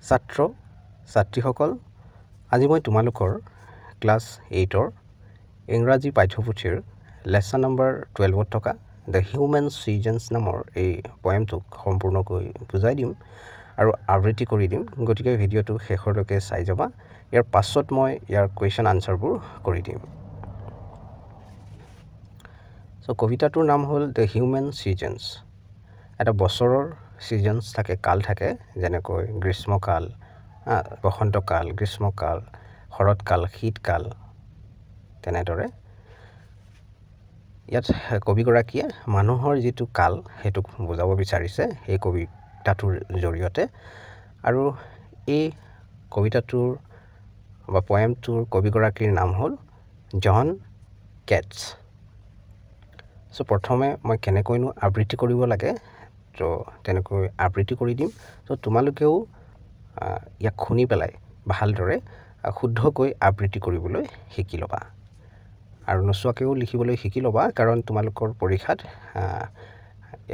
ছাত্ৰ ছাত্ৰীসকল আজি মই তোমালোকৰ ক্লাছ 8ৰ ইংৰাজী পাঠ্যপুথিৰ লেসন নম্বৰ 12ত থকা দ্য হিউমেন সিজনছ নামৰ এই পয়েমটোক সম্পূৰ্ণকৈ বুজাই দিম আৰু আবৃত্তি কৰি দিম গতিকে ভিডিঅ'টো শেষলৈকে চাই যাবা ইয়াৰ পাছত মই ইয়াৰ কোৱেশ্চন আনসাৰবোৰ কৰি দিম সো কবিতাটোৰ নাম হ'ল দ্য হিউমেন সিজনছ এটা বছৰৰ সিজনছ থাকে কাল থাকে যেনেকৈ গ্ৰীষ্মকাল বসন্তকাল গ্ৰীষ্মকাল শৰৎকাল শীতকাল তেনেদৰে ইয়াত কবিগৰাকীয়ে মানুহৰ যিটো কাল হেতুক বুজাব বিচাৰিছে এই কবিতাটোৰ জৰিয়তে আৰু এই কবিতাটোৰ বা পয়েমটোৰ কবিগৰাকীৰ নাম হ'ল জন কেটছ সো প্ৰথমে মই কেনেকৈনো আবৃত্তি কৰিব লাগে তো তেনেকৈ আবৃত্তি কৰি দিম তো তোমালোকেও ইয়াক শুনি পেলাই ভালদৰে শুদ্ধকৈ আবৃত্তি কৰিবলৈ শিকি ল'বা আৰু নচুৱাকেও লিখিবলৈ শিকি ল'বা কাৰণ তোমালোকৰ পৰীক্ষাত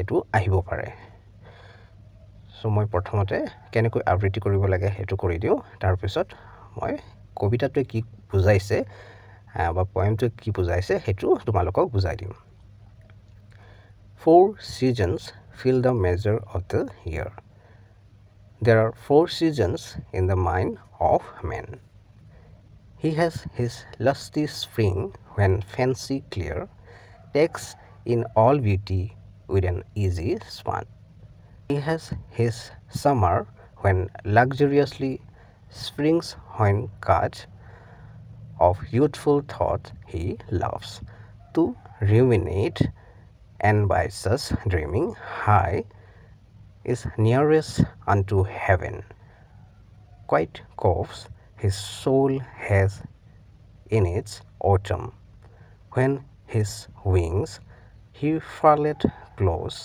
এটো আহিব পাৰে সো মই প্ৰথমতে কেনেকৈ আবৃত্তি কৰিব লাগে হেতু কৰি দিও তাৰ পিছত মই কবিতাটোৱে কি বুজাইছে বা পয়েমটোৱে কি বুজাইছে হেতু তোমালোকক বুজাই দিম Four seasons fill the measure of the year. There are 4 seasons in the mind of man. He has his lusty spring when fancy clear takes in all beauty with an easy span. He has his summer when luxuriously springs when cut of youthful thought he loves to ruminate and by such dreaming high is nearest unto heaven. Quite coves his soul has in its autumn, when his wings he furled close,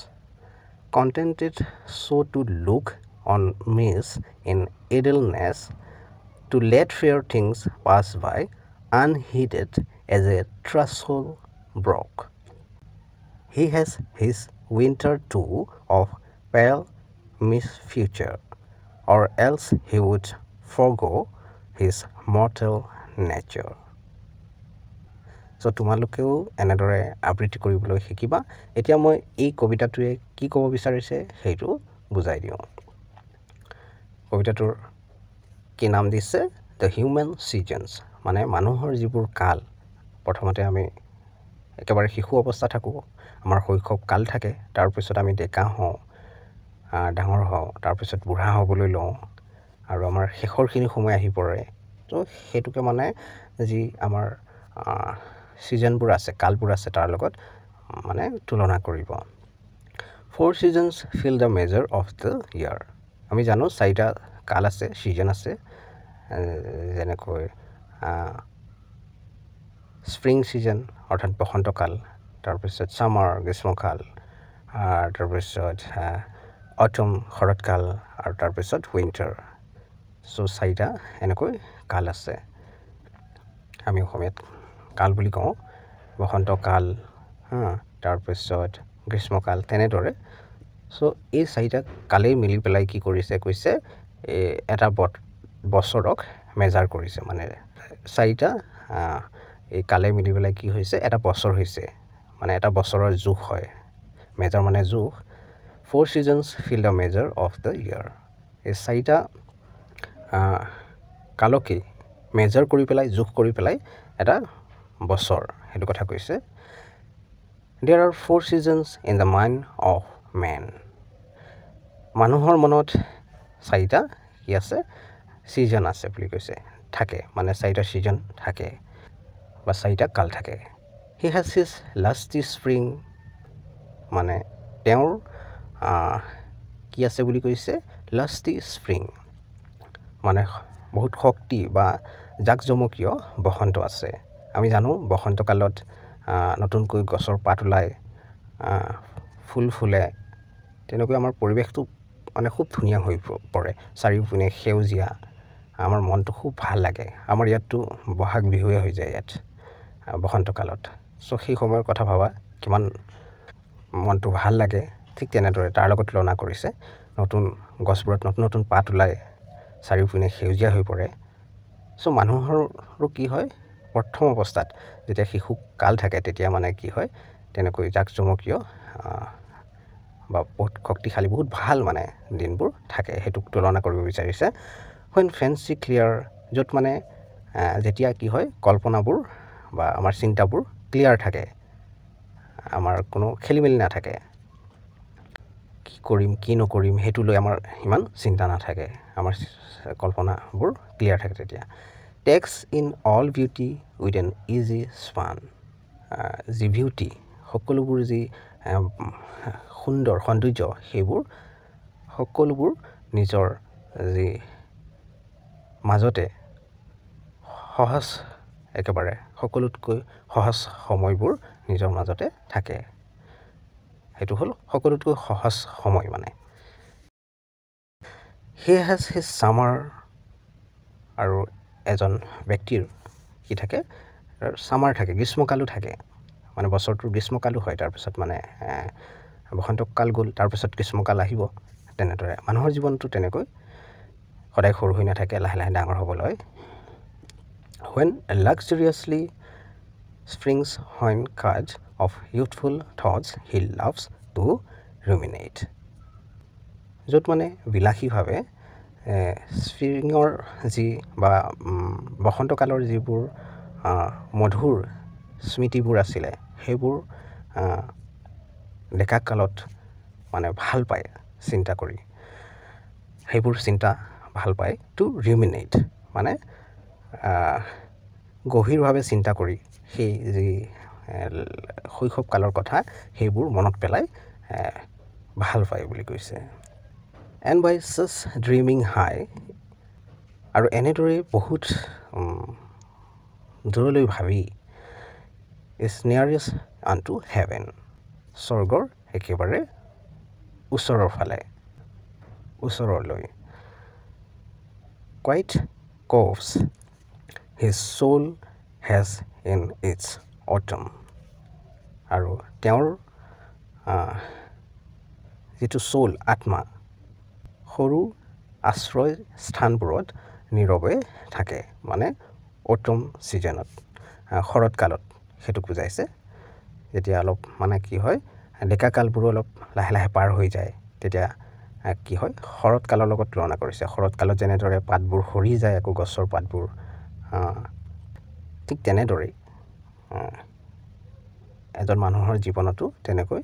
contented so to look on miss in idleness, to let fair things pass by unheeded as a trestle broke. He has his winter too of pale misfuture, or else he would forego his mortal nature. So তোমালোকেও এনেদৰে আবৃত্তি কৰিবলৈ শিকিবা এতিয়া মই এই কবিতাটোৱে কি ক'ব বিচাৰিছে সেইটো বুজাই দিওঁ কবিতাটোৰ কি নাম দিছে দ্য হিউমেন সিজনছ মানে মানুহৰ যিবোৰ কাল প্ৰথমতে আমি একেবাৰে শিশু অৱস্থা থাকো আমাৰ শৈশৱ কাল থাকে তাৰ পিছত আমি ডেকা হওঁ ডাঙৰ হওঁ তাৰ পিছত বুঢ়া হ'বলৈ লওঁ আৰু আমাৰ শেষৰখিনি সময় আহি পৰে তো হেতুকে মানে যি আমাৰ সিজনবোৰ আছে কালবোৰ আছে তাৰ লগত মানে তুলনা কৰিব 4 seasons fill the measure of the year আমি জানো চাৰিটা কাল আছে সিজন আছে যেনেকৈ স্প্ৰিং সিজন অৰ্থাৎ বসন্তকাল তাৰপিছত সামাৰ গ্ৰীষ্মকাল তাৰপিছত অটম শৰৎকাল আৰু তাৰপিছত উইন্টাৰ সো চাৰিটা এনেকৈ কাল আছে আমি অসমীয়াত কাল বুলি কওঁ বসন্তকাল তাৰপিছত গ্ৰীষ্মকাল তেনেদৰে সো এই চাৰিটা কালেই মিলি পেলাই কি কৰিছে কৈছে এটা বছৰক মেজাৰ কৰিছে মানে চাৰিটা এই কালে মিলি পেলাই কি হৈছে এটা বছৰ হৈছে মানে এটা বছৰৰ জোখ হয় মেজাৰ মানে জোখ 4 seasons fill the measure of the year এই চাৰিটা কালকে মেজাৰ কৰি পেলাই জোখ কৰি পেলাই এটা বছৰ হেতু কথা কৈছে There are 4 seasons in the mind of man মানুহৰ মনত চাৰিটা কি আছে সিজন আছে বুলি কৈছে থাকে মানে চাৰিটা সিজন থাকে বা চাৰিটা কাল থাকে He has his lusty spring মানে তেওঁৰ কি আছে বুলি কৈছে lusty spring মানে বহুত শক্তি বা জাকজমকীয় বসন্ত আছে আমি জানো বসন্তকালত নতুনকৈ গছৰ পাত ওলাই ফুল ফুলে তেনেকৈ আমাৰ পৰিৱেশটো মানে খুব ধুনীয়া হৈ পৰে চাৰিওপিনে সেউজীয়া আমাৰ মনটো খুব ভাল লাগে আমাৰ ইয়াতটো বহাগ বিহুৱে হৈ যায় ইয়াত বসন্তকালত সো সেই সময়ৰ কথা ভাবা কিমান মনটো ভাল লাগে ঠিক তেনেদৰে তাৰ লগত তুলনা কৰিছে নতুন গছবোৰত নতুন নতুন পাত ওলাই চাৰিওপিনে সেউজীয়া হৈ পৰে। চ' মানুহৰো কি হয় প্ৰথম অৱস্থাত যেতিয়া শিশু কাল থাকে তেতিয়া মানে কি হয় তেনেকৈ জাকজমকীয় বা বহুত শক্তিশালী বহুত ভাল মানে দিনবোৰ থাকে সেইটোক তুলনা কৰিব বিচাৰিছে when fancy clear য'ত মানে যেতিয়া কি হয় কল্পনাবোৰ বা আমাৰ চিন্তাবোৰ ক্লিয়াৰ থাকে আমাৰ কোনো খেলিমেলি নাথাকে কি কৰিম কি নকৰিম সেইটো লৈ আমাৰ ইমান চিন্তা নাথাকে আমাৰ কল্পনাবোৰ ক্লিয়াৰ থাকে তেতিয়া takes in all beauty with an easy span যি বিউটি সকলোবোৰ যি সুন্দৰ সৌন্দৰ্য সেইবোৰ সকলোবোৰ নিজৰ যি মাজতে সহজ একেবাৰে সকলোতকৈ সহজ সময়বোৰ নিজৰ মাজতে থাকে সেইটো হ'ল সকলোতকৈ সহজ সময় মানে হি হেজ হিজ ছামাৰ আৰু এজন ব্যক্তিৰ কি থাকে ছামাৰ থাকে গ্ৰীষ্মকালো থাকে মানে বছৰটোৰ গ্ৰীষ্মকালো হয় তাৰপিছত মানে বসন্তকাল গ'ল তাৰপিছত গ্ৰীষ্মকাল আহিব তেনেদৰে মানুহৰ জীৱনটো তেনেকৈ সদায় সৰু হৈ নাথাকে লাহে লাহে ডাঙৰ হ'ব লয় when luxuriously springs when cards of youthful thoughts he loves to ruminate য'ত মানে বিলাসীভাৱে স্প্ৰিঙৰ যি বা বসন্তকালৰ যিবোৰ মধুৰ স্মৃতিবোৰ আছিলে সেইবোৰ ডেকা কালত মানে ভাল পায় চিন্তা কৰি সেইবোৰ চিন্তা ভাল পায় টু ৰিমিনেট মানে গভীৰভাৱে চিন্তা কৰি সেই যি শৈশৱকালৰ কথা সেইবোৰ মনত পেলাই ভাল পায় বুলি কৈছে এণ্ড বাই ছাচ ড্ৰিমিং হাই আৰু এনেদৰে বহুত দূৰলৈ ভাবি ইজ নিয়াৰেষ্ট আনটু হেভেন স্বৰ্গৰ একেবাৰে ওচৰৰ ফালে ওচৰলৈ quite coves his soul has in its autumn আৰু তেওঁৰ যিটো সোল আত্মা সৰু আশ্ৰয় স্থানবোৰত নীৰৱে থাকে মানে অটম ছিজনত শৰৎকালত সেইটোক বুজাইছে যেতিয়া অলপ মানে কি হয় ডেকাকালবোৰো অলপ লাহে লাহে পাৰ হৈ যায় তেতিয়া কি হয় শৰৎকালৰ লগত তুলনা কৰিছে শৰৎকালত যেনেদৰে পাতবোৰ সৰি যায় আকৌ গছৰ পাতবোৰ ঠিক তেনেদৰেই এজন মানুহৰ জীৱনতো তেনেকৈ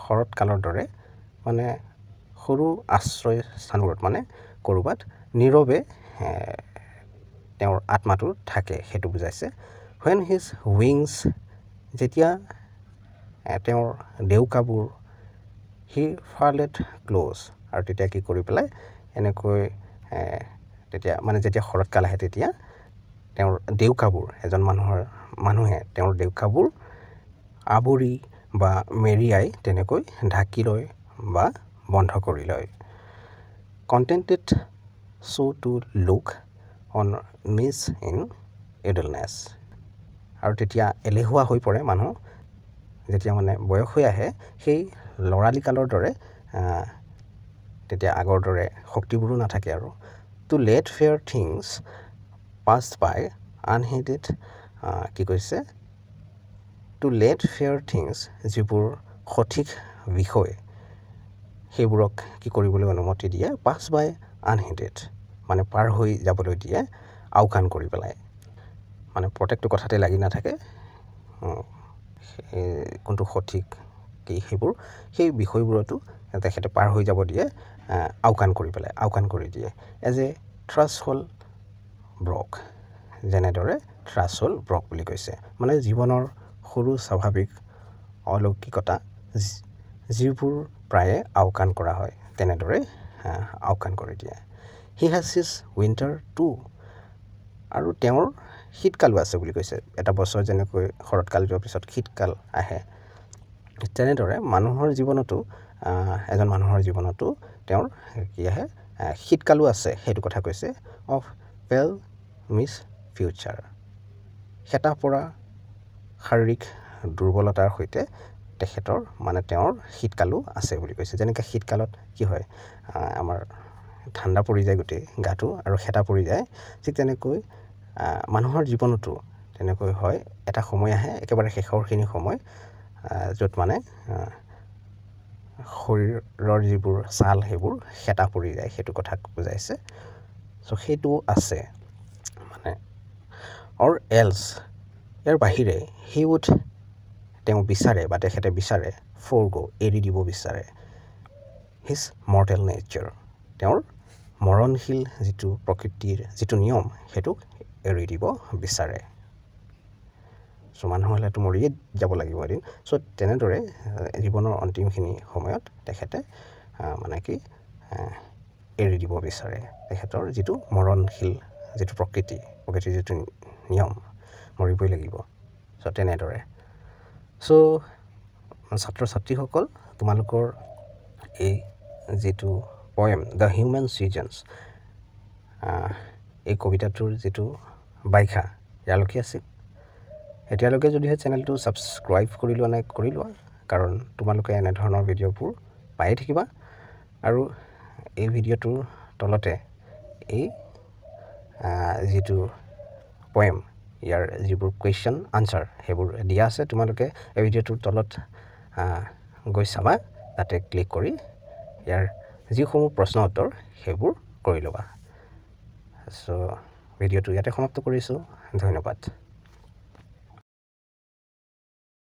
শৰৎকালৰ দৰে মানে সৰু আশ্ৰয় স্থানবোৰত মানে ক'ৰবাত নীৰৱে তেওঁৰ আত্মাটো থাকে সেইটো বুজাইছে when his wings যেতিয়া তেওঁৰ ডেউকাবোৰ হি ফাৰ্লেট ক্ল'জ আৰু তেতিয়া কি কৰি পেলাই এনেকৈ তেতিয়া মানে যেতিয়া শৰৎকাল আহে তেতিয়া তেওঁৰ ডেউকাবোৰ এজন মানুহে তেওঁৰ ডেউকাবোৰ আৱৰি বা মেৰিয়াই তেনেকৈ ঢাকি লয় বা বন্ধ কৰি লয় contented so' to look on miss in idleness আৰু তেতিয়া এলেহুৱা হৈ পৰে মানুহ যেতিয়া মানে বয়স হৈ আহে সেই ল'ৰালিকালৰ দৰে তেতিয়া আগৰ দৰে শক্তিবোৰো নাথাকে আৰু টু লেট ফেয়াৰ থিংছ পাছ বাই আনহেডেড কি কৈছে টু লেট ফেয়াৰ থিংছ যিবোৰ সঠিক বিষয় সেইবোৰক কি কৰিবলৈ অনুমতি দিয়ে পাছ বাই আনহেডেড মানে পাৰ হৈ যাবলৈ দিয়ে আওকাণ কৰি পেলাই মানে প্ৰত্যেকটো কথাতে লাগি নাথাকে কোনটো সঠিক কি সেইবোৰ সেই বিষয়বোৰতো তেখেতে পাৰ হৈ যাব দিয়ে আওকাণ কৰি পেলাই আওকাণ কৰি দিয়ে এজ এ থ্ৰাছহোল ব্ৰক যেনেদৰে থ্ৰাছহোল ব্ৰক বুলি কৈছে মানে জীৱনৰ সৰু স্বাভাৱিক অলৌকিকতা যিবোৰ প্ৰায়ে আওকাণ কৰা হয় তেনেদৰে আওকাণ কৰি দিয়ে he has his winter too আৰু তেওঁৰ শীতকালো আছে বুলি কৈছে এটা বছৰ যেনেকৈ শৰৎকাল যোৱাৰ পিছত শীতকাল আহে তেনেদৰে মানুহৰ জীৱনতো এজন মানুহৰ জীৱনতো তেওঁৰ কি আহে শীতকালো আছে সেইটো কথা কৈছে অফ পেল মিছ ফিউচাৰ হেতা পৰা শাৰীৰিক দুৰ্বলতাৰ সৈতে তেখেতৰ মানে তেওঁৰ শীতকালো আছে বুলি কৈছে যেনেকৈ শীতকালত কি হয় আমাৰ ঠাণ্ডা পৰি যায় গোটেই গাটো আৰু হেতা পৰি যায় ঠিক তেনেকৈ মানুহৰ জীৱনতো তেনেকৈ হয় এটা সময় আহে একেবাৰে শেষৰখিনি সময় য'ত মানে শৰীৰৰ যিবোৰ ছাল সেইবোৰ হেতা পৰি যায় সেইটো কথা বুজাইছে চ' সেইটো আছে মানে অৰ এলছ ইয়াৰ বাহিৰে হি উড তেওঁ বিচাৰে বা তেখেতে বিচাৰে ফৰগো এৰি দিব বিচাৰে হিজ মৰ্টেল নেচাৰ তেওঁৰ মৰণশীল যিটো প্ৰকৃতিৰ যিটো নিয়ম সেইটোক এৰি দিব বিচাৰে চ' মানুহ হ'লেতো মৰিয়ে যাব লাগিব এদিন চ' তেনেদৰে জীৱনৰ অন্তিমখিনি সময়ত তেখেতে মানে কি এৰি দিব বিচাৰে তেখেতৰ যিটো মৰণশীল যিটো প্ৰকৃতিৰ যিটো নিয়ম মৰিবই লাগিব চ' তেনেদৰে চ' ছাত্ৰ ছাত্ৰীসকল তোমালোকৰ এই যিটো পয়েম দ্য হিউমেন চিজনছ এই কবিতাটোৰ যিটো ব্যাখ্যা ইয়ালৈকে আছিল এতিয়ালৈকে যদিহে চেনেলটো ছাবস্ক্ৰাইব কৰি লোৱা নাই কৰি লোৱা কাৰণ তোমালোকে এনেধৰণৰ ভিডিঅ'বোৰ পায়ে থাকিবা আৰু এই ভিডিঅ'টোৰ তলতে এই যিটো পয়েম ইয়াৰ যিবোৰ কুৱেশ্যন আনচাৰ সেইবোৰ দিয়া আছে তোমালোকে এই ভিডিঅ'টোৰ তলত গৈ চাবা তাতে ক্লিক কৰি ইয়াৰ যিসমূহ প্ৰশ্ন উত্তৰ সেইবোৰ কৰি ল'বা চ' ভিডিঅ'টো ইয়াতে সমাপ্ত কৰিছোঁ ধন্যবাদ